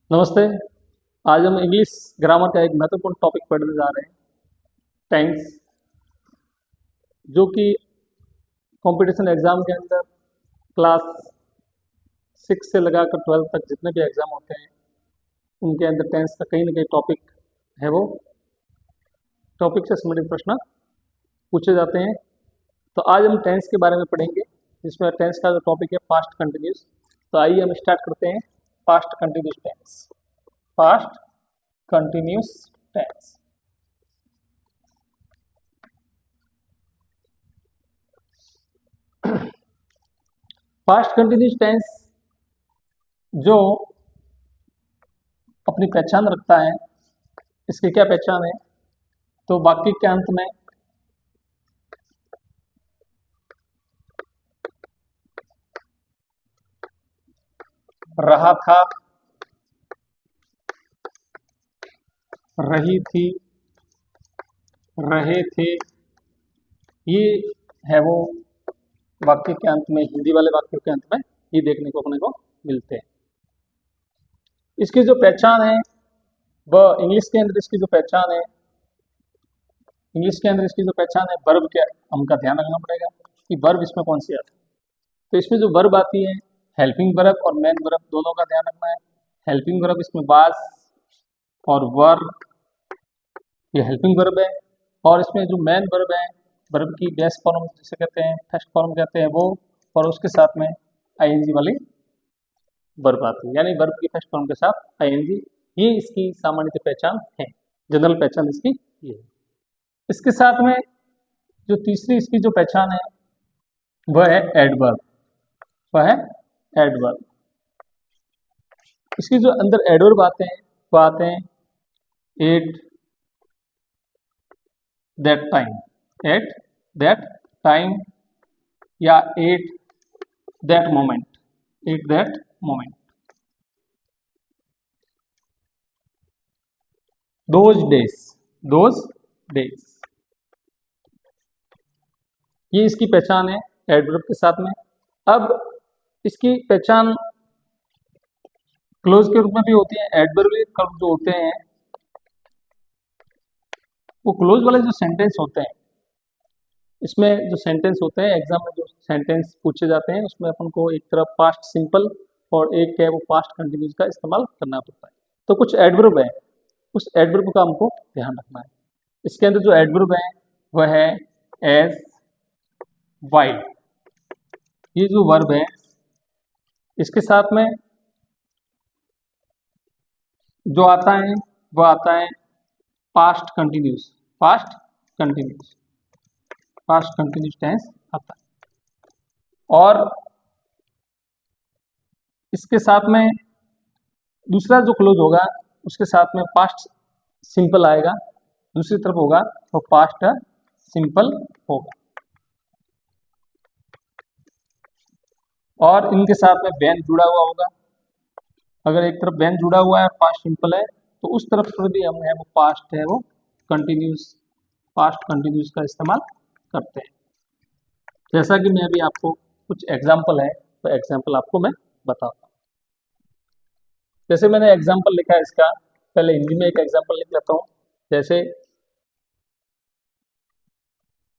नमस्ते। आज हम इंग्लिश ग्रामर का एक महत्वपूर्ण टॉपिक पढ़ने जा रहे हैं, टेंस, जो कि कंपटीशन एग्ज़ाम के अंदर क्लास 6 से लगाकर 12 तक जितने भी एग्ज़ाम होते हैं उनके अंदर टेंस का कहीं ना कहीं टॉपिक है। वो टॉपिक से संबंधित प्रश्न पूछे जाते हैं। तो आज हम टेंस के बारे में पढ़ेंगे, जिसमें टेंस का जो टॉपिक है पास्ट कंटिन्यूस। तो आइए हम स्टार्ट करते हैं। Past continuous tense. Past continuous tense. Past continuous tense जो अपनी पहचान रखता है, इसकी क्या पहचान है? तो वाक्य के अंत में रहा था, रही थी, रहे थे, ये है वो वाक्य के अंत में, हिंदी वाले वाक्यों के अंत में ये देखने को अपने को मिलते हैं। इसकी जो पहचान है वह इंग्लिश के अंदर इसकी जो पहचान है, वर्ब के हमका ध्यान रखना पड़ेगा कि वर्ब इसमें कौन सी आती है। तो इसमें जो वर्ब आती है, हेल्पिंग वर्ब और मेन वर्ब, दोनों का ध्यान रखना है। हेल्पिंग वर्ब इसमें वाज और वर, ये हेल्पिंग वर्ब है। और इसमें जो मेन वर्ब है, वर्ब की बेस फॉर्म जिसे कहते हैं, फर्स्ट फॉर्म कहते हैं वो, और उसके साथ में आईएनजी वाली वर्ब आती है, यानी वर्ब की फर्स्ट फॉर्म के साथ आईएनजी। ये इसकी सामान्य पहचान है, जनरल पहचान इसकी ये है। इसके साथ में जो तीसरी इसकी जो पहचान है वह है एडवर्ब, इसकी जो अंदर एडवर्ब आते हैं वो आते हैं एट दैट टाइम, या at that moment, those days, ये इसकी पहचान है एडवर्ब के साथ में। अब इसकी पहचान क्लोज के रूप में भी होती है। एडवर्ब जो होते हैं वो क्लोज वाले जो सेंटेंस होते हैं, इसमें जो सेंटेंस होते हैं, एग्जाम में जो सेंटेंस पूछे जाते हैं उसमें अपन को एक तरफ पास्ट सिंपल और एक है वो पास्ट कंटिन्यूस का इस्तेमाल करना पड़ता है। तो कुछ एडवर्ब है, उस एडवर्ब का हमको ध्यान रखना है। इसके अंदर जो एडवर्ब है वह है एज, वाइल, ये जो वर्ब है इसके साथ में जो आता है वो आता है पास्ट कंटिन्यूस टेंस आता है। और इसके साथ में दूसरा जो क्लोज होगा उसके साथ में पास्ट सिंपल आएगा, दूसरी तरफ होगा तो पास्ट सिंपल होगा। और इनके साथ में बेन जुड़ा हुआ होगा। अगर एक तरफ बेन जुड़ा हुआ है और पास्ट सिंपल है तो उस तरफ पर भी हम है वो पास्ट है वो पास्ट कंटिन्यूस का इस्तेमाल करते हैं। जैसा कि मैं अभी आपको कुछ एग्जाम्पल है तो एग्जाम्पल आपको मैं बताता हूँ। जैसे मैंने एग्जाम्पल लिखा है इसका, पहले हिंदी में एक एग्जाम्पल लिख लेता हूँ। जैसे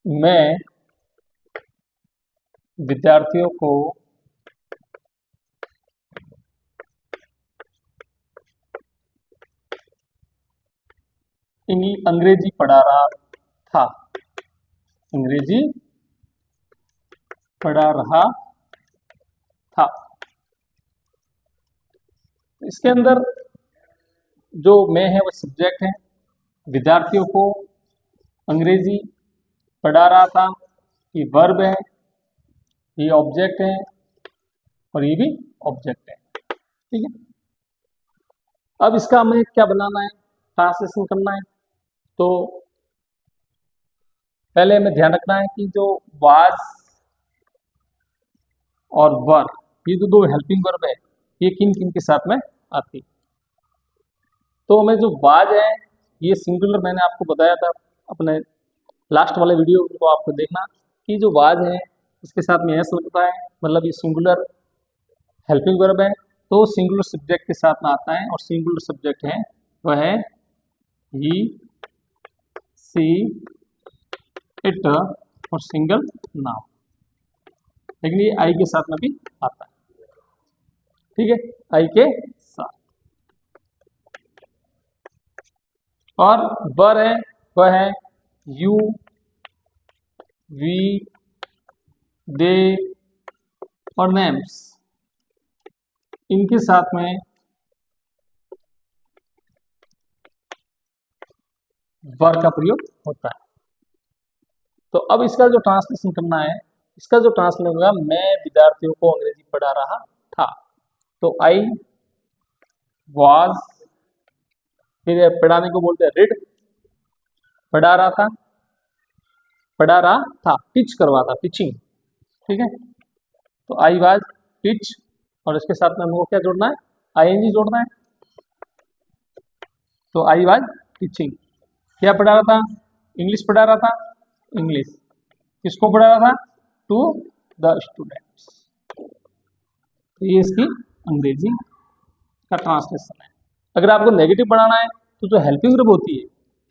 मैं विद्यार्थियों को अंग्रेजी पढ़ा रहा था, इसके अंदर जो मैं है वो सब्जेक्ट है, विद्यार्थियों को अंग्रेजी पढ़ा रहा था, ये वर्ब है, ये ऑब्जेक्ट है और ये भी ऑब्जेक्ट है। ठीक है, अब इसका हमें क्या बनाना है, ट्रांसलेशन करना है। तो पहले हमें ध्यान रखना है कि जो वाज और वर, ये जो दो हेल्पिंग वर्ब है ये किन किन के साथ में आती है। तो हमें जो वाज है ये सिंगुलर, मैंने आपको बताया था अपने लास्ट वाले वीडियो को आपको देखना कि जो वाज है इसके साथ में एस लगता है, मतलब ये सिंगुलर हेल्पिंग वर्ब है। तो सिंगुलर सब्जेक्ट के साथ में आता है, और सिंगुलर सब्जेक्ट है वह है ही, सी, इट और सिंगल नाउन, लेकिन ये आई के साथ में भी आता है। ठीक है, आई के साथ। और वर है वह है यू, वी, दे और नेम्स, इनके साथ में वर का प्रयोग होता है। तो अब इसका जो ट्रांसलेशन करना है, इसका जो ट्रांसलेशन होगा, मैं विद्यार्थियों को अंग्रेजी पढ़ा रहा था, तो आई वाज, फिर पढ़ाने को बोलते हैं रीड, पढ़ा रहा था, पढ़ा रहा था, टीच करवाता, टीचिंग। ठीक है, तो आई वाज टीच, और इसके साथ में हमको क्या जोड़ना है, आईएनजी जोड़ना है। तो आई वाज टीचिंग, क्या पढ़ा रहा था, इंग्लिश पढ़ा रहा था, इंग्लिश, किसको पढ़ा रहा था, टू द स्टूडेंट्स। तो ये इसकी अंग्रेजी का ट्रांसलेशन है। अगर आपको नेगेटिव पढ़ाना है तो जो हेल्पिंग वर्ब होती है,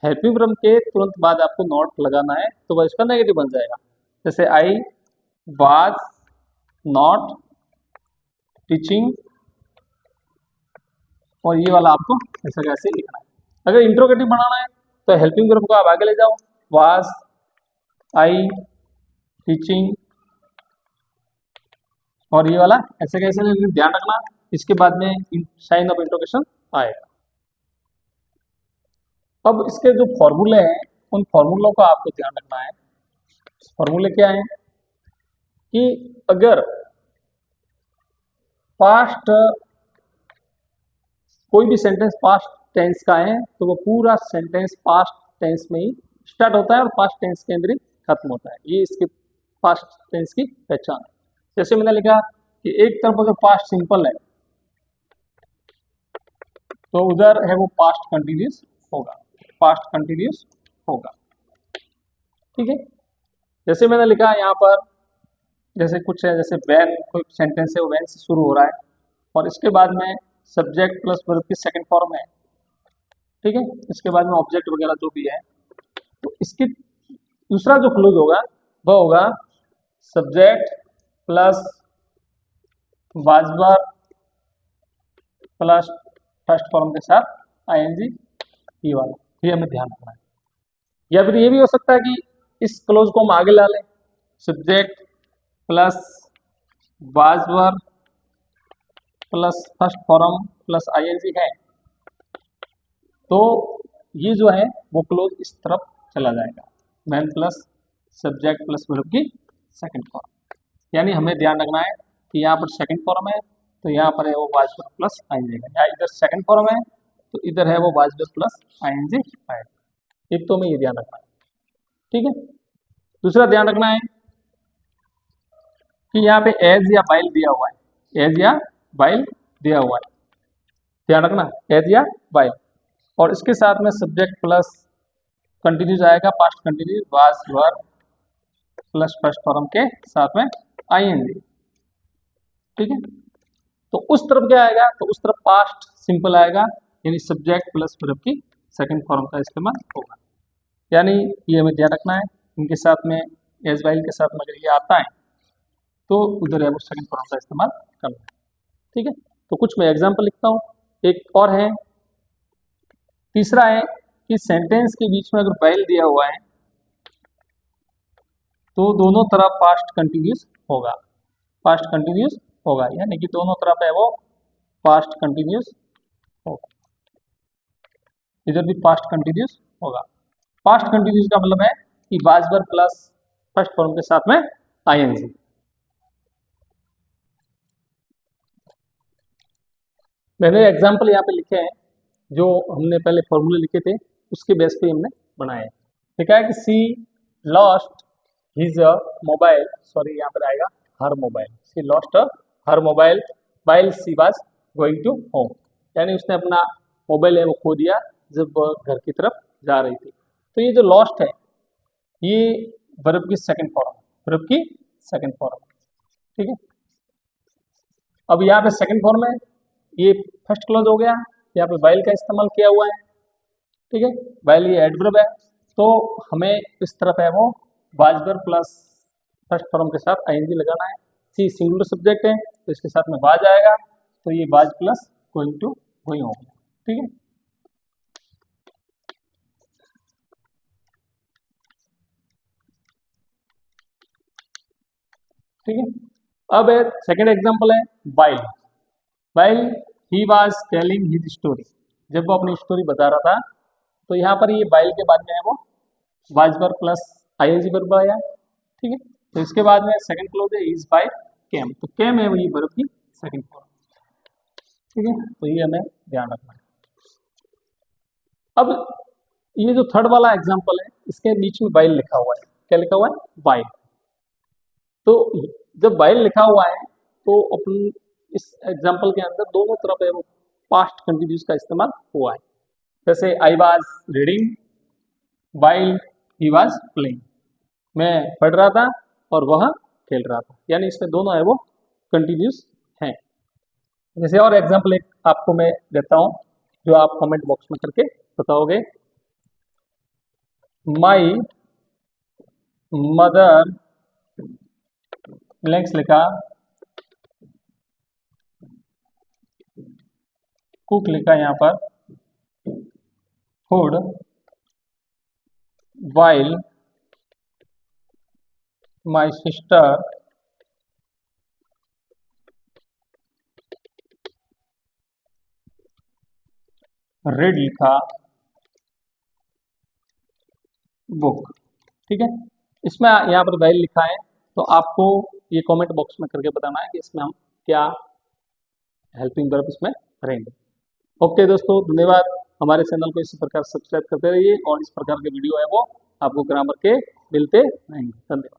हेल्पिंग वर्ब के तुरंत बाद आपको नॉट लगाना है, तो वह इसका नेगेटिव बन जाएगा। जैसे आई वाज नॉट टीचिंग, और ये वाला आपको ऐसा कैसे लिखना है। अगर इंट्रोगेटिव बनाना है तो हेल्पिंग वर्ब को आप आगे ले जाओ, वाज, आई, टीचिंग, और ये वाला ऐसे कैसे, लेकिन ध्यान रखना इसके बाद में साइन ऑफ इंट्रोगेशन आएगा। अब इसके जो फॉर्मूले हैं, उन फॉर्मूलों का आपको ध्यान रखना है। फॉर्मूले क्या है कि अगर पास्ट, कोई भी सेंटेंस पास्ट टेंस का है तो वो पूरा सेंटेंस पास्ट टेंस में ही स्टार्ट होता है और पास्ट टेंस के अंदर ही खत्म होता है। ये इसके पास्ट टेंस की पहचान है। जैसे मैंने लिखा कि एक तरफ अगर पास्ट सिंपल है तो उधर है वो पास्ट कंटिन्यूस होगा, पास्ट कंटिन्यूस होगा। ठीक है, जैसे मैंने लिखा यहाँ पर, जैसे कुछ है, जैसे वैन, कोई सेंटेंस है वो वैन से शुरू हो रहा है और इसके बाद में सब्जेक्ट प्लस वर्ब की सेकंड फॉर्म है। ठीक है, इसके बाद में ऑब्जेक्ट वगैरह जो भी है, तो इसकी दूसरा जो क्लोज होगा वह होगा subject plus was verb plus first form के साथ आईएनजी, ये वाला, ये हमें ध्यान रखना है। या फिर ये भी हो सकता है कि इस क्लोज को हम आगे ला लें, subject plus was verb plus first form plus ING है, तो ये जो है वो क्लोज इस तरफ चला जाएगा, when plus subject plus verb की सेकंड फॉर्म। यानी हमें ध्यान रखना है कि यहाँ पर सेकंड फॉर्म है तो यहाँ पर है वो वाज वर्ब प्लस आईएनजी है, या इधर सेकंड फॉर्म है तो इधर है वो वाज वर्ब प्लस आईएनजी है। एक तो हमें ये ध्यान रखना है। ठीक है, दूसरा ध्यान रखना है कि यहाँ पे एज या वाइल दिया हुआ है, एज या वाइल दिया हुआ है, ध्यान रखना, एज या वाइल, और इसके साथ में सब्जेक्ट प्लस कंटिन्यूस आएगा, past continuous, was verb plus first form के साथ में आईएनजी। ठीक है, तो उस तरफ क्या आएगा, तो उस तरफ पास्ट सिंपल आएगा, यानी सब्जेक्ट प्लस वर्ब की सेकंड फॉर्म का इस्तेमाल होगा। यानी ये हमें ध्यान रखना है, इनके साथ में एज वाइल के साथ में अगर ये आता है तो उधर है वो सेकंड फॉर्म का इस्तेमाल करना है। ठीक है, तो कुछ मैं एग्जाम्पल लिखता हूँ। एक और है, तीसरा है कि सेंटेंस के बीच में अगर वाइल दिया हुआ है तो दोनों तरफ पास्ट कंटिन्यूस होगा, पास्ट कंटिन्यूस होगा, यानी कि दोनों तरफ है वो पास्ट कंटिन्यूस होगा, इधर भी पास्ट कंटिन्यूस होगा। पास्ट कंटिन्यूस का मतलब है कि was verb plus first form के साथ में आईएनजी। मैंने एग्जाम्पल यहाँ पे लिखे हैं, जो हमने पहले फॉर्मूले लिखे थे उसके बेस पे हमने बनाए हैं। लिखा है कि she lost his mobile, sorry यहाँ पर आएगा her mobile, she lost her mobile while she was going to home, यानी उसने अपना मोबाइल है वो खो दिया जब वह घर की तरफ जा रही थी। तो ये जो लॉस्ट है ये वर्ब की सेकंड फॉर्म, वर्ब की सेकंड फॉर्म। ठीक है, अब यहाँ पे सेकंड फॉर्म है ये फर्स्ट क्लॉज हो गया, यहाँ पे वाइल का इस्तेमाल किया हुआ है, ठीक है। वाइल ये एडवर्ब है, तो हमें इस तरफ है वो was verb plus first form के साथ आईएनजी लगाना है। सी सिंगुलर सब्जेक्ट है तो इसके साथ में वाज आएगा, तो ये was plus going to going हो गया, ठीक है। ठीक है, अब सेकेंड एग्जांपल है while. While he was telling his story, जब वो अपनी स्टोरी बता रहा था, तो यहाँ पर ये वाइल के बाद में है वो was verb plus ING verb आया, ठीक है। तो इसके बाद में सेकंड क्लॉज है इज बाय केम, तो केम है वो ये वर्ब की सेकंड फॉर्म, ठीक है। तो ये हमें ध्यान रखना है। अब ये जो थर्ड वाला एग्जांपल है, इसके बीच में वाइल लिखा हुआ है, क्या लिखा हुआ है, वाइल। तो जब वाइल लिखा हुआ है तो अपन इस एग्जांपल के अंदर दोनों तरफ है वो पास्ट कंटिन्यूस का इस्तेमाल हुआ है। जैसे I was reading while he was playing, मैं पढ़ रहा था और वह खेल रहा था, यानी इसमें दोनों है वो कंटिन्यूस हैं। जैसे और एग्जांपल एक आपको मैं देता हूं, जो आप कमेंट बॉक्स में करके बताओगे। माई मदर ब्लैंक्स लिखा, कुक लिखा यहाँ पर, food while my sister red लिखा बुक, ठीक है। इसमें यहाँ पर वाइल लिखा है, तो आपको ये कमेंट बॉक्स में करके बताना है कि इसमें हम क्या हेल्पिंग वर्ब इसमें रहेंगे। ओके दोस्तों, धन्यवाद। हमारे चैनल को इसी प्रकार सब्सक्राइब करते रहिए और इस प्रकार के वीडियो है वो आपको ग्रामर के मिलते रहेंगे। धन्यवाद।